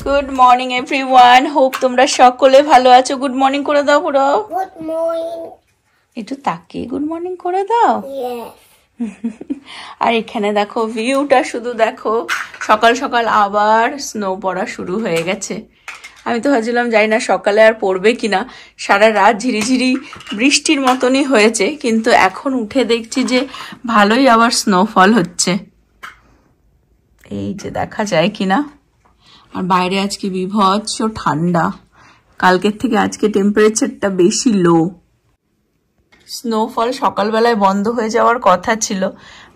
Good morning everyone, hope তোমরা সকলে ভালো আছো। গুড মর্নিং করে দাও পুরো। Good morning. একটু তাকিয়ে গুড মর্নিং করে দাও। আর এখানে দেখো ভিউটা, শুধু দেখো, সকাল সকাল আবার স্নো পড়া শুরু হয়ে গেছে। আমি তো ভাবছিলাম জানি না সকালে আর পড়বে কিনা, সারা রাত ঝিরিঝিরি বৃষ্টির মতনই হয়েছে, কিন্তু এখন উঠে দেখছি যে ভালোই আবার স্নোফল হচ্ছে। এই যে দেখা যায় কিনা। আর বাইরে আজকে বিভৎস ঠান্ডা, কালকের থেকে আজকে টেম্পারেচারটা বেশি লো। স্নোফল সকালবেলায় বন্ধ হয়ে যাওয়ার কথা ছিল,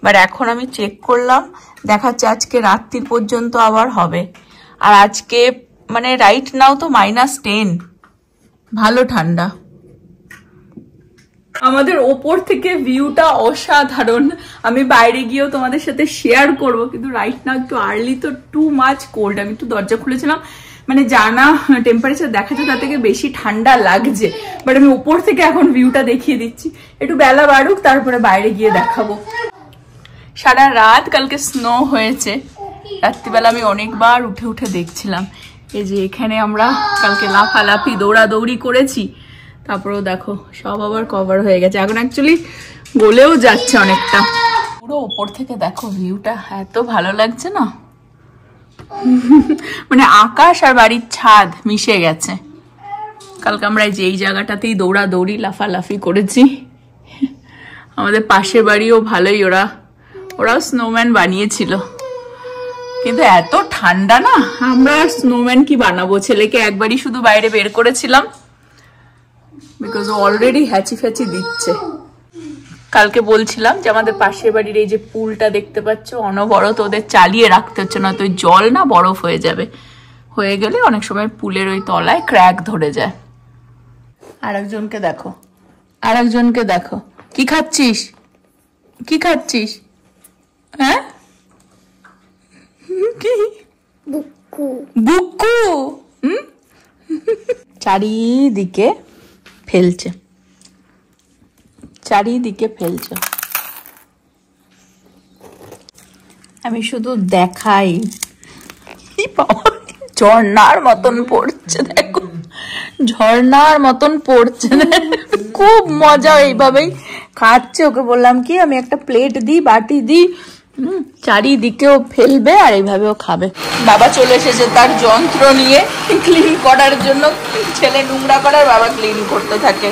বাট এখন আমি চেক করলাম, দেখাচ্ছে আজকে রাত্রির পর্যন্ত আবার হবে। আর আজকে মানে রাইট নাও তো -10, ভালো ঠান্ডা। আমাদের ওপর থেকে ভিউটা অসাধারণ, আমি বাইরে গিয়েও তোমাদের সাথে শেয়ার করব, কিন্তু রাইট নাও একটু আর্লি তো টু মাচ কোল্ড। আমি একটু দরজা খুলেছিলাম, মানে জানা টেম্পারেচার দেখাচ্ছে তার থেকে বেশি ঠান্ডা লাগছে, বাট আমি উপর থেকে এখন ভিউটা দেখিয়ে দিচ্ছি। একটু বেলা বাড়ুক, তারপরে বাইরে গিয়ে দেখাবো। সারা রাত কালকে স্নো হয়েছে, রাত্রিবেলা আমি অনেকবার উঠে উঠে দেখছিলাম। এই যে এখানে আমরা কালকে লাফালাফি দৌড়াদৌড়ি করেছি, তারপরেও দেখো সব আবার কভার হয়ে গেছে, এখন অ্যাকচুয়ালি গলেও যাচ্ছে অনেকটা। পুরো উপর থেকে দেখো ভিউটা এত ভালো লাগছে না, মানে আকাশ আর বাড়ির ছাদ মিশে গেছে। কালকে আমরা এই জায়গাটাতেই দৌড়াদৌড়ি লাফালাফি করেছি। আমাদের পাশের বাড়িও ভালোই, ওরাও স্নোম্যান বানিয়েছিল, কিন্তু এত ঠান্ডা না, আমরা স্নোম্যান কি বানাবো। ছেলেকে একবারই শুধু বাইরে বের করেছিলাম, বিকজ ও অলরেডি হ্যাচি ফ্যাচি দিচ্ছে। কালকে বলছিলাম যে আমাদের পাশের বাড়ির এই যে পুলটা দেখতে পাচ্ছ, অনবরত ওদের চালিয়ে রাখতে হচ্ছে, না তো জল না বরফ হয়ে যাবে, হয়ে গেলে অনেক সময় পুলের ওই তলায় ক্র্যাক ধরে যায়। আরেকজনকে দেখো, আরেকজনকে দেখো, কি খাচ্ছিস, কি খাচ্ছিস? হ্যাঁ, কি বুকু বুকু? চারিদিকে ফেলছে, চারিদিকে ফেলছে। আমি শুধু দেখাই, ঝর্ণার মতন পড়ছে, দেখো ঝর্ণার মতন পড়ছে, খুব মজা। এইভাবেই খাচ্ছে। ওকে বললাম কি আমি একটা প্লেট দিই, বাটি দিই, চারিদিকেও ফেলবে আর এইভাবেও খাবে। বাবা চলে এসেছে তার যন্ত্র নিয়ে ক্লিন করার জন্য, ছেলে নোংরা করার, বাবা ক্লিন করতে থাকে।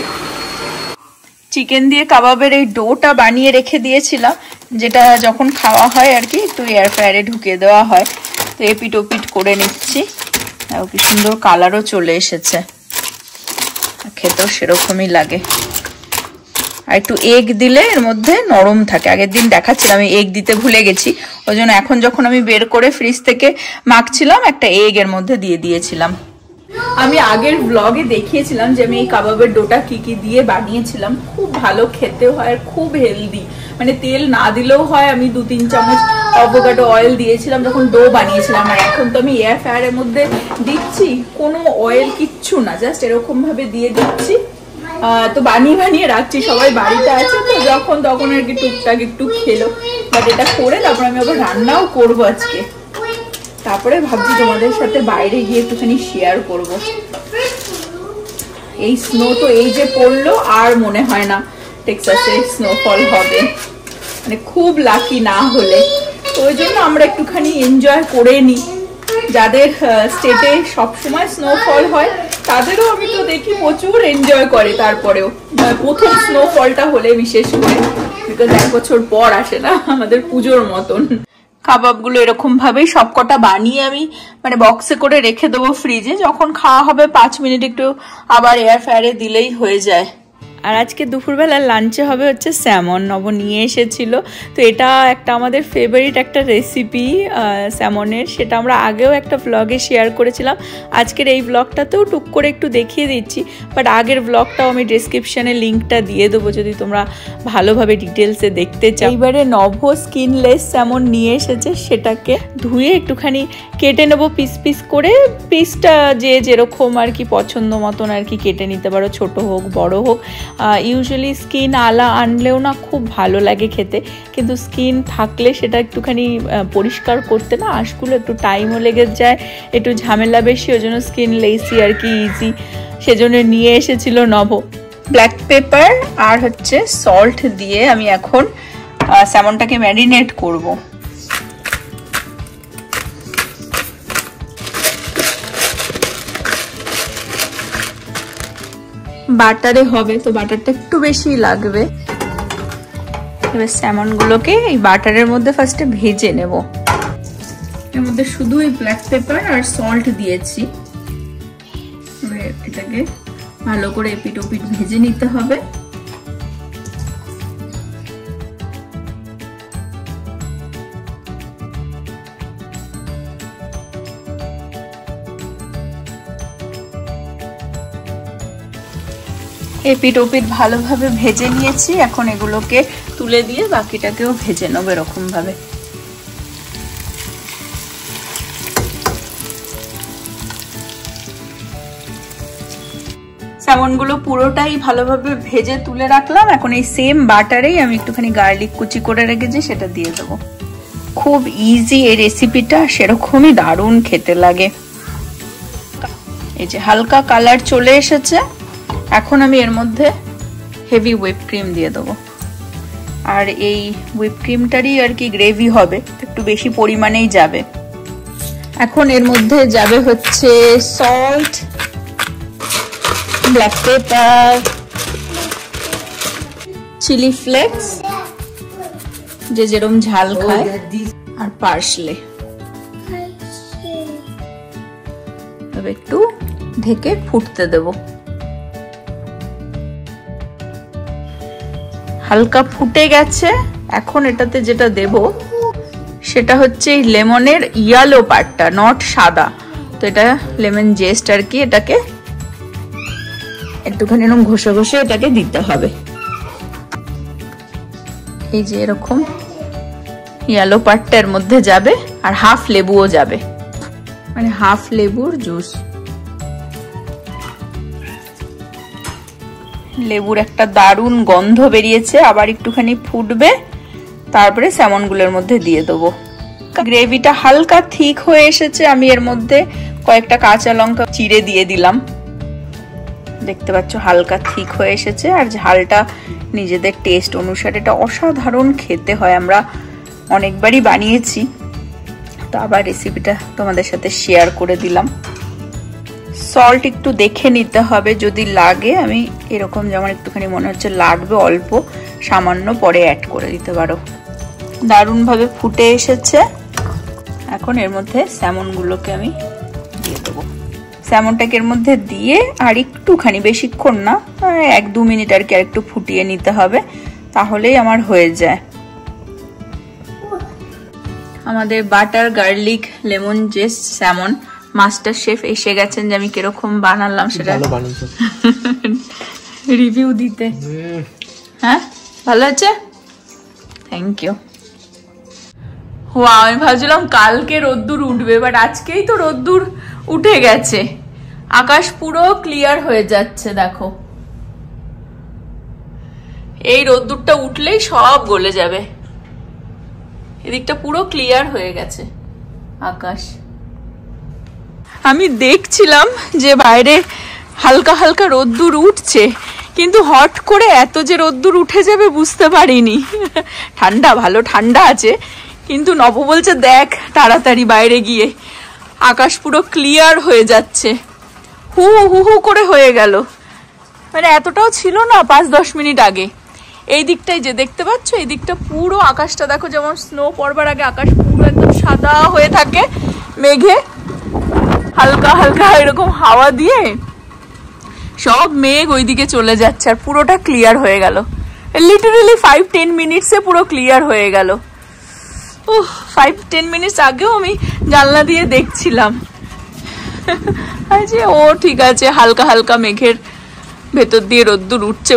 চিকেন দিয়ে কাবাবের এই ডোটা বানিয়ে রেখে দিয়েছিলাম, যেটা যখন খাওয়া হয় আর কি একটু এয়ার ফ্রায়ারে ঢুকিয়ে দেওয়া হয়, তো এপিট ওপিট করে নিচ্ছি। কি সুন্দর কালারও চলে এসেছে, খেতেও সেরকমই লাগে। আর একটু এগ দিলে এর মধ্যে নরম থাকে। আগের দিন দেখাচ্ছিলাম, আমি এগ দিতে ভুলে গেছি, ওই জন্য এখন যখন আমি বের করে ফ্রিজ থেকে মাখছিলাম, একটা এগ এর মধ্যে দিয়ে দিয়েছিলাম। আমি আগের ব্লগে দেখিয়েছিলাম যে আমি এই কাবাবের ডোটা কি কি দিয়ে বানিয়েছিলাম, খুব ভালো খেতে হয় আর খুব হেলদি, মানে তেল না দিলেও হয়। আমি 2-3 চামচ অ্যাভোকাডো অয়েল দিয়েছিলাম যখন ডো বানিয়েছিলাম, আর এখন তো আমি এয়ার ফ্রায়ারের মধ্যে দিচ্ছি, কোনো অয়েল কিচ্ছু না, জাস্ট এরকম ভাবে দিয়ে দিচ্ছি। তো বানিয়ে বানিয়ে রাখছি, সবাই বাড়িতে আছে তো যখন তখন আর কি টুকটাক একটু খেলো, বাট এটা করে তারপর আমি আবার রান্নাও করবো আজকে। তারপরে ভাবছি তোমাদের সাথে বাইরে গিয়ে একটুখানি শেয়ার করব। এই স্নো তো এই যে পড়লো, আর মনে হয় না টেক্সাসে স্নোফল হবে, মানে খুব লাকি না হলে। তো ওই জন্য আমরা একটুখানি এনজয় করে নিই। যাদের স্টেটে সবসময় স্নোফল হয় তাদেরও আমি তো দেখি প্রচুর এনজয় করে, তারপরেও প্রথম স্নোফলটা হলে বিশেষ করে, বিকজ 1 বছর পর আসে না, আমাদের পুজোর মতন। কাবাবগুলো এরকম ভাবেই সবকটা বানিয়ে আমি মানে বক্সে করে রেখে দেবো ফ্রিজে, যখন খাওয়া হবে 5 মিনিট একটু আবার এয়ার ফ্রায়ারে দিলেই হয়ে যায়। আর আজকে দুপুরবেলা লাঞ্চে হবে হচ্ছে স্যামন, নব নিয়ে এসেছিল। তো এটা একটা আমাদের ফেভারিট একটা রেসিপি স্যামনের, সেটা আমরা আগেও একটা ব্লগে শেয়ার করেছিলাম। আজকের এই ব্লগটাতেও টুক করে একটু দেখিয়ে দিচ্ছি, বাট আগের ব্লগটাও আমি ডেসক্রিপশানে লিঙ্কটা দিয়ে দেবো যদি তোমরা ভালোভাবে ডিটেলসে দেখতে চাও। এইবারে নভ স্কিনলেস স্যামন নিয়ে এসেছে, সেটাকে ধুয়ে একটুখানি কেটে নেবো পিস পিস করে। পিসটা যে যেরকম আর কি পছন্দ মতন আর কি কেটে নিতে পারো, ছোট হোক বড় হোক। ইউজুয়ালি স্কিন আলা আনলেও না খুব ভালো লাগে খেতে, কিন্তু স্কিন থাকলে সেটা একটুখানি পরিষ্কার করতে না আঁশগুলো একটু টাইমও লেগে যায়, একটু ঝামেলা বেশি, ওই জন্য স্কিন লেসি আর কি, ইজি, সেজন্য নিয়ে এসেছিল নভ। ব্ল্যাক পেপার আর হচ্ছে সল্ট দিয়ে আমি এখন স্যামনটাকে ম্যারিনেট করব। বাটারে হবে তো বাটারটা একটু বেশি লাগবে। এবার স্যামনগুলোকে এই বাটারের মধ্যে ফার্স্টে ভেজে নেব। এর মধ্যে শুধু এই ব্ল্যাক পেপার আর সল্ট দিয়েছি। এটাকে ভালো করে এপিট ওপিট ভেজে নিতে হবে। এপিট ওপিট ভালোভাবে ভেজে নিয়েছি, এখন এগুলোকে তুলে দিয়ে বাকিটাকেও ভেজে নেবো এরকম ভাবে। স্যামনগুলো পুরোটাই ভালোভাবে ভেজে তুলে রাখলাম। এখন এই সেম বাটারেই আমি একটুখানি গার্লিক কুচি করে রেখেছি, সেটা দিয়ে দেবো। খুব ইজি এই রেসিপিটা, সেরকমই দারুণ খেতে লাগে। এই যে হালকা কালার চলে এসেছে, এখন আমি এর মধ্যে হেভি হুইপ ক্রিম দিয়ে দেবো। আর এই হুইপ ক্রিমটারই আর কি গ্রেভি হবে, একটু বেশি পরিমাণেই যাবে। এখন এর মধ্যে যাবে হচ্ছে salt, black pepper, chilli flakes যে যেরকম ঝাল খায়, আর পার্সলে। তবে একটু ঢেকে ফুটতে দেব। হালকা ফুটে গেছে, এখন এটাতে যেটা দেব সেটা হচ্ছে এই লেমনের ইয়েলো পার্টটা, নট সাদা। তো এটা লেমন জেস্ট আর কি, এটাকে একটুখানি এরকম ঘষে ঘষে এটাকে দিতে হবে। এই যে এরকম ইয়েলো পার্টটা এর মধ্যে যাবে, আর হাফ লেবুও যাবে, মানে হাফ লেবুর জুস। লেবুর একটা দারুণ গন্ধ বেরিয়েছে, আবার একটুখানি ফুটবে, তারপরে স্যামনগুলোর মধ্যে দিয়ে দেবো। গ্রেভিটা হালকা থিক হয়ে এসেছে, আমি এর মধ্যে কয়েকটা কাঁচা লঙ্কা চিড়ে দিয়ে দিলাম। দেখতে পাচ্ছ হালকা থিক হয়ে এসেছে, আর ঝালটা নিজেদের টেস্ট অনুসারে। এটা অসাধারণ খেতে হয়, আমরা অনেকবারই বানিয়েছি, তো আবার রেসিপিটা তোমাদের সাথে শেয়ার করে দিলাম। সল্ট একটু দেখে নিতে হবে, যদি লাগে, আমি এরকম যেমন একটুখানি মনে হচ্ছে লাগবে অল্প, সামান্য পরে অ্যাড করে দিতে পারো। দারুণভাবে ফুটে এসেছে, এখন এর মধ্যে স্যামনগুলোকে আমি দিয়ে দেবো। স্যামনটাকে এর মধ্যে দিয়ে আর একটুখানি, বেশিক্ষণ না, 1-2 মিনিট আর কি, আর একটু ফুটিয়ে নিতে হবে, তাহলেই আমার হয়ে যায়। আমাদের butter garlic lemon zest salmon master chef এসে গেছেন, যে আমি কিরকম বানালাম সেটা রিভিউ দিতে। হ্যাঁ, ভালো আছে, থ্যাংক ইউ। আমি ভাবছিলাম কালকে রোদ্দুর উঠবে, বাট আজকেই তো রোদ্দুর উঠে গেছে। আকাশ পুরো ক্লিয়ার হয়ে যাচ্ছে, দেখো। এই রোদ্দুরটা উঠলেই সব গলে যাবে। এদিকটা পুরো ক্লিয়ার হয়ে গেছে আকাশ। আমি দেখছিলাম যে বাইরে হালকা হালকা রোদ্দুর উঠছে, কিন্তু হট করে এত যে রোদ্দুর উঠে যাবে বুঝতে পারিনি। ঠান্ডা, ভালো ঠান্ডা আছে, কিন্তু নব বলছে দেখ তাড়াতাড়ি বাইরে গিয়ে, আকাশ পুরো ক্লিয়ার হয়ে যাচ্ছে। হু হু হু করে হয়ে গেল, মানে এতটাও ছিল না 5-10 মিনিট আগে। এই দিকটাই যে দেখতে পাচ্ছ, এই দিকটা পুরো আকাশটা দেখো, যেমন স্নো পড়বার আগে আকাশ পুরো একদম সাদা হয়ে থাকে মেঘে, হালকা হালকা এরকম হাওয়া দিয়ে সব মেঘ ওইদিকে চলে যাচ্ছে, আর পুরোটা ক্লিয়ার হয়ে গেল। লিটারালি 5-10 মিনিটসে পুরো ক্লিয়ার হয়ে গেল। 5-10 মিনিটস আগেও আমি জানলা দিয়ে দেখছিলাম যে ও ঠিক আছে, হালকা হালকা মেঘের ভেতর দিয়ে রোদ্দুর উঠছে,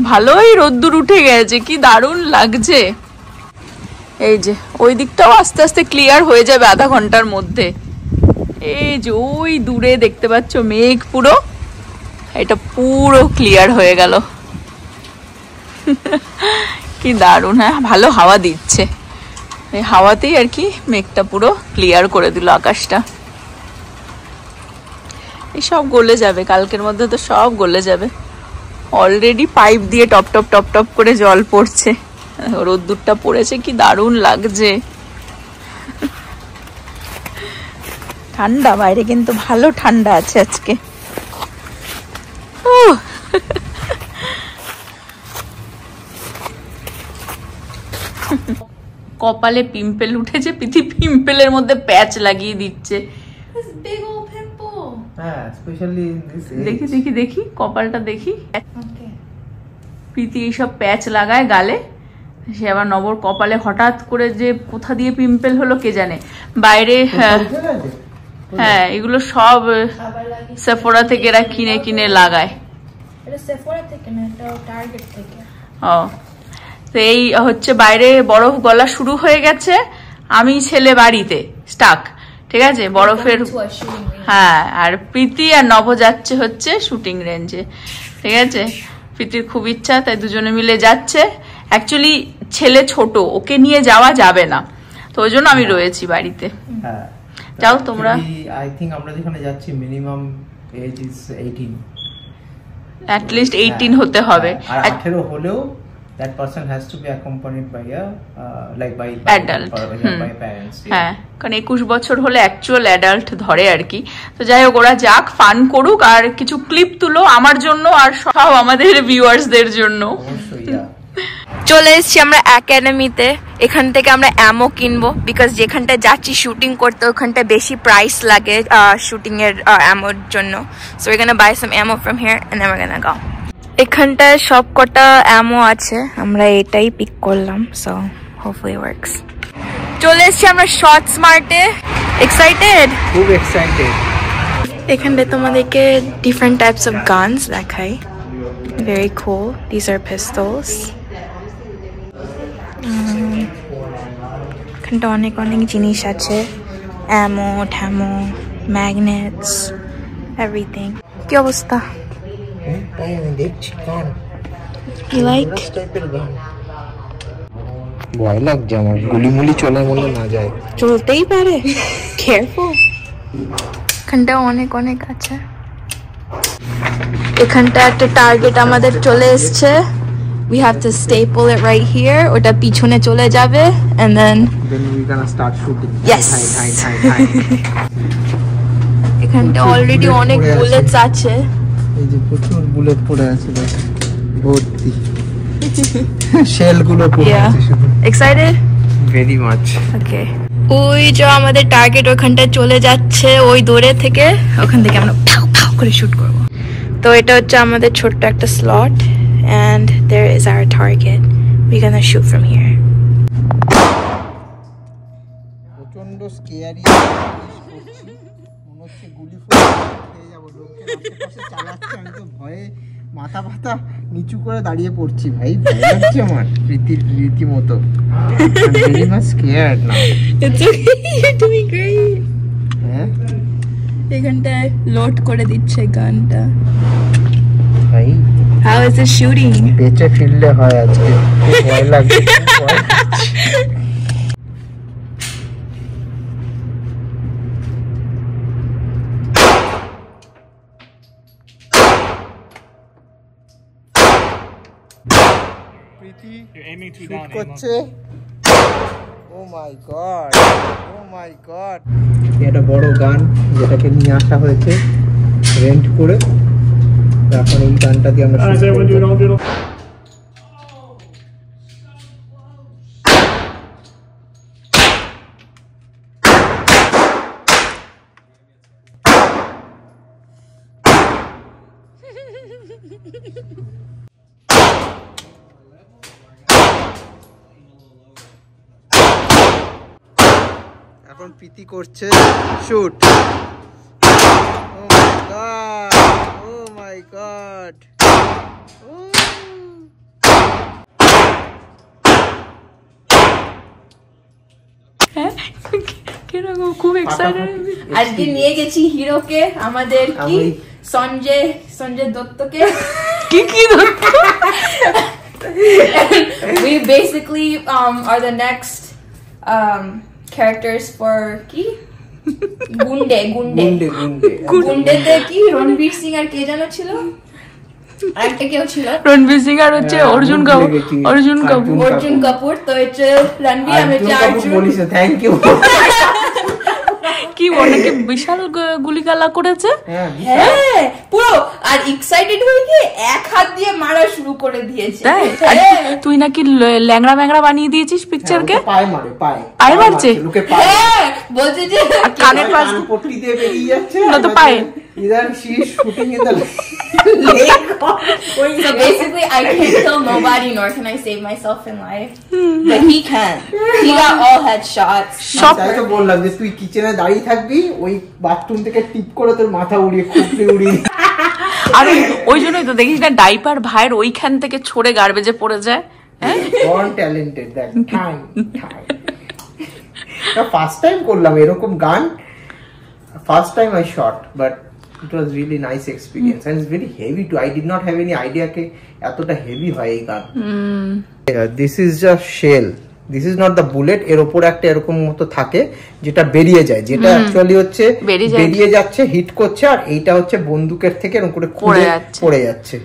ভালোই রোদ্দুর উঠে গেছে, কি দারুণ লাগছে। এই যে ওই দিকটাও আস্তে আস্তে ক্লিয়ার হয়ে যাবে আধা ঘন্টার মধ্যে। এই যে ওই দূরে দেখতে পাচ্ছ মেঘ, পুরো এটা পুরো ক্লিয়ার হয়ে গেল। কি দারুণ। হ্যাঁ, ভালো হাওয়া দিচ্ছে, এই হাওয়াতেই আর কি মেঘটা পুরো ক্লিয়ার করে দিল আকাশটা। এই সব গলে যাবে, কালকের মধ্যে তো সব গলে যাবে। অলরেডি পাইপ দিয়ে টপ টপ টপ টপ করে জল পড়ছে, রোদ্দুরটা পড়েছে, কি দারুণ লাগছে। ঠান্ডা বাইরে, কিন্তু ভালো ঠান্ডা আছে আজকে। কপালে পিম্পল উঠেছে, পিঠি পিম্পলের মধ্যে প্যাচ লাগিয়ে দিচ্ছে। দেখি দেখি দেখি কপালটা দেখি। প্রীতি এইসব প্যাচ লাগায় গালে, সে আবার নবর কপালে হঠাৎ করে যে কোথা দিয়ে পিম্পল হলো কে জানে। বাইরে হ্যাঁ এগুলো সব সেফোরা থেকে এরা কিনে কিনে লাগায়। ও তো এই হচ্ছে বাইরে বরফ গলা শুরু হয়ে গেছে, আমি ছেলে বাড়িতে স্টাক, ঠিক আছে বরফের। হ্যাঁ, আর প্রীতি আর নব যাচ্ছে হচ্ছে শুটিং রেঞ্জে, ঠিক আছে। প্রীতির খুব ইচ্ছা, তাই দুজনে মিলে যাচ্ছে। অ্যাকচুয়ালি ছেলে ছোট, ওকে নিয়ে যাওয়া যাবে না, তো ওই জন্য আমি রয়েছি বাড়িতে। যাও তোমরা। আই থিংক আমরা যেখানে যাচ্ছি minimum age is 18, at least 18 হতে হবে। আর 18 হলেও that person has to be accompanied by a like by adult, by parents. হ্যাঁ, কারণ 21 বছর হলে অ্যাকচুয়াল অ্যাডাল্ট ধরে আর কি। তো যাই হোক, ওরা যাক, ফান করুক, আর কিছু ক্লিপ তুলো আমার জন্য আর সব আমাদের ভিউয়ার্সদের জন্য। চলে এসেছি আমরা একাডেমিতে। এখান থেকে আমরা অ্যামো কিনবো, বিকজ যেখানটা যাচ্ছি শুটিং করতে ওখানটা বেশি প্রাইস লাগে শুটিং এর অ্যামোর জন্য। So we gonna buy some ammo from here and then we gonna go. এখানটায় সব কটা অ্যামো আছে, আমরা এটাই পিক করলাম। So hopefully works. চলে এসেছি আমরা শর্ট স্মার্টে। এক্সাইটেড? খুব এক্সাইটেড। এখানটায় তোমাদেরকে ডিফারেন্ট টাইপস অফ গানস দেখাই। Very cool. This are pistols. এখানটা অনেক অনেক জিনিস আছে, অ্যামো ট্যামো, ম্যাগনেটস, এভরিথিং। কি অবস্থা? You like? ভয় লাগছে আমার, গুলিমুলি চলে মনে না যায়। চলতেই পারে, কেয়ারফুল। এখানটা অনেক অনেক আছে। এখানটা একটা টার্গেট আমাদের চলে এসছে। We have to staple it right here. ওটা পিছনে চলে যাবে and then we gonna start shooting. Yes. এখানটা অলরেডি অনেক বুলেটস আছে। এই যে প্রচুর বুলেট পড়ে আছে, ভর্তি শেল গুলো পড়ে আছে শুধু। এক্সাইটেড? Very much. ওকে, ওই যে আমাদের টার্গেট ওখানটা চলে যাচ্ছে, ওই দূরে থেকে ওখান থেকে আমরা পাউ পাউ করে শুট করব। তো এটা হচ্ছে আমাদের ছোট্ট একটা slot and there is our target. We're gonna shoot from here. প্রচন্ড স্কেয়ারি মনে হচ্ছে গুলি খেয়ে যাব। লোকের আশেপাশে চালাচ্ছে, আমি তো ভয়ে মাথা ফাথা নিচু করে দাঁড়িয়ে পড়ছি। ভাই ভয় লাগছে আমার রীতিমতো। ভেরি মাচ স্কেয়ার্ড না। It's okay, you're doing great. হ্যাঁ, এখানটায় লোড করে দিচ্ছে গানটা। ভাই How is it shooting? বেঁচে ফিরলে হয় আজকে। ভয় লাগছে, ভয় লাগছে। শুট করছে। ও মাই গড, ও মাই গড। এটা বড় গান যেটাকে নিয়ে আসা হয়েছে রেন্ট করে। এখন এই গানটা দিয়ে আমরা শুট করব। এখন প্রীতি করছে শুট। ও মাই গড। কিরকম খুব এক্সাইটেড। আজকে নিয়ে গেছি হিরোকে, আমাদের কি সঞ্জয় দত্তকে। কি Dutta? We basically are the next characters for ki Gunde ki Ranveer Singh আর কে জানো ছিল আরেকটা কেউ ছিল রণবীর সিং আর হচ্ছে অর্জুন কাপুর তো এটা রণবীর আমি অর্জুন বলিস থ্যাংক ইউ কি অনেকে বিশাল গুলিগালা করেছে হ্যাঁ পুরো আর এক্সাইটেড হয়ে গিয়ে এক হাত দিয়ে মারা শুরু করে দিয়েছে তুই নাকি ল্যাংড়া ম্যাংড়া বানিয়ে দিয়েছিস পিকচারকে পায়ে মারছে বলছে যে কানের পাশ পট্টি দিয়ে বেরিয়ে যাচ্ছে না তো পায়ে either she is shooting in the So basically, I can't kill nobody, nor can I save myself in life. But he can. He got all headshots. তাই তো বললাম যে তুই কিচেনে দাঁড়িয়ে থাকবি ওই বাথরুম থেকে টিপ করে তোর মাথা উড়িয়ে খুপড়ি উড়িয়ে আরে ওই জন্যই তো দেখিস না ডাইপার ভাইয়ের ওইখান থেকে ছড়ে গার্বেজে পড়ে যায় born talented that time first time করলাম এরকম গান first time I shot but it was really nice experience and it's very heavy too. I did not have any idea ke এতটা heavy হয় এই গান this is just shell, this is not the bullet. এর উপর একটা এরকম মতো থাকে যেটা বেরিয়ে যায়, যেটা অ্যাকচুয়ালি হচ্ছে বেরিয়ে যাচ্ছে হিট করছে আর এইটা হচ্ছে বন্দুকের থেকে এরকম করে পড়ে যাচ্ছে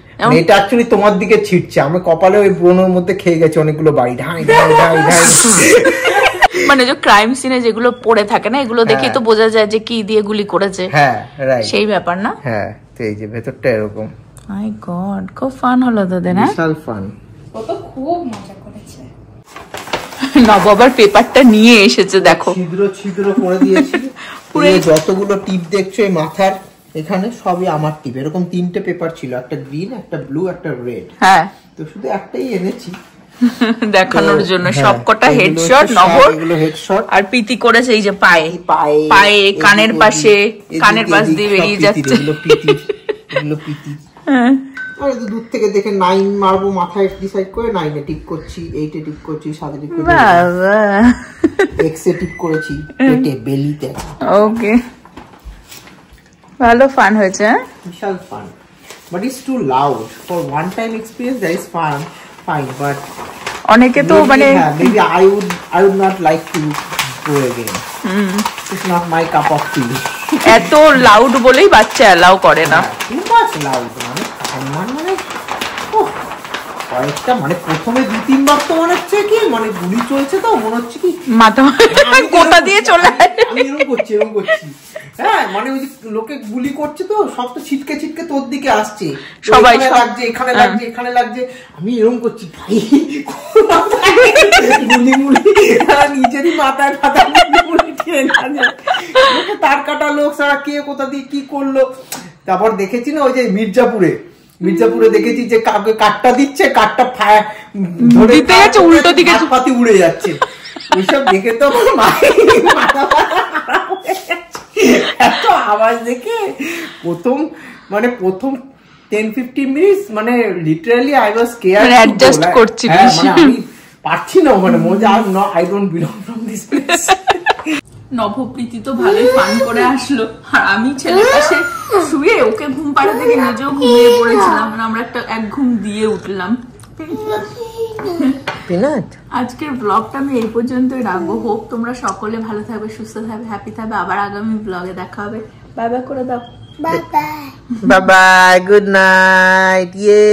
এটা অ্যাকচুয়ালি তোমার দিকে ছিটছে। আমি কপালে ওই ব্রণের মধ্যে খেয়ে গেছে অনেকগুলো বাড়ি ঢাই মানে যে ক্রাইম সিনে যেগুলো পড়ে থাকে না এগুলো দেখেই তো বোঝা যায় যে কি দিয়ে গুলি করেছে। হ্যাঁ রাইট সেই ব্যাপার না। হ্যাঁ তো এই যে ভেতরটা এরকম। মাই গড খুব ফান হলো তোদের না? বিশাল ফান। ও তো খুব মজা করেছে। নব আবার পেপারটা নিয়ে এসেছে দেখো। ছিদ্র করে দিয়েছি। পুরো যতগুলো টিপ দেখছো এই মাথার এখানে সবই আমার টিপ। এরকম তিনটে পেপার ছিল, একটা গ্রিন একটা ব্লু একটা রেড। হ্যাঁ তো শুধু একটাই এনেছি দেখানোর জন্য। সবকটা হেডশট নবর আর প্রীতি করেছে এই যে পায়ে পায়ে কানের পাশে কানের পাশ দিয়ে বেরিয়ে যাচ্ছে। আরে তো দূর থেকে দেখে 9 মারবো মাথায় ডিসাইড করে 9 এ টিপ করছি, 8 এ টিপ করছি, 7 এ টিপ করছি, বাবা X এ টিপ করেছি পেটে বেলিতে। ওকে ভালো ফান হয়েছে। বিশাল fun but it's too loud for one time experience. That is fun fine but অনেকে তো মানে maybe I would not like to go again. It's not my cup of tea. এত লাউড বলেই বাচ্চা অ্যালাউ করে না। বাস লাউড মানে মানে কয়েকটা মানে প্রথমে 2-3 বার তো মনে হচ্ছে কি মানে গুলি চলছে তো মনে হচ্ছে কি মাথা গোটা দিয়ে চলে আমি এরকম করছি হ্যাঁ মানে ওই যে লোকে গুলি করছে তো সব তো ছিটকে তোর দিকে আসছে, সবাই লাগছে এখানে লাগছে এখানে লাগছে, আমি এরকম করছি ভাই গুলি নিজেরই মাথায় ফাটা গুলি খেয়ে না তার কাটা লোক সারা কে কোথা দিয়ে কি করলো। তারপর দেখেছি না ওই যে মির্জাপুরে দেখেছি যে কাউকে কাটটা দিচ্ছে, কাটটা ধরে উল্টো দিকে পাতি উড়ে যাচ্ছে। ওইসব দেখে তো এত আওয়াজ দেখে প্রথম 10-15 মিনিটস মানে literally I was scared, adjust করছি মানে আমি পারছি না মানে I don't belong from this place. Nabapriti তো ভালোই ফান করে আসলো আর আমি ছেলের পাশে শুয়ে ওকে ঘুম পাড়া থেকে নিজেও ঘুমিয়ে পড়েছিলাম। আমরা এক ঘুম দিয়ে উঠলাম। আজকের ব্লগটা আমি এই পর্যন্তই রাখবো। হোপ তোমরা সকলে ভালো থাকবে, সুস্থ থাকবে, হ্যাপি থাকবে। আবার আগামী ব্লগে দেখা হবে। বাই বাই করে দাও। Bye bye, good night. ইয়ে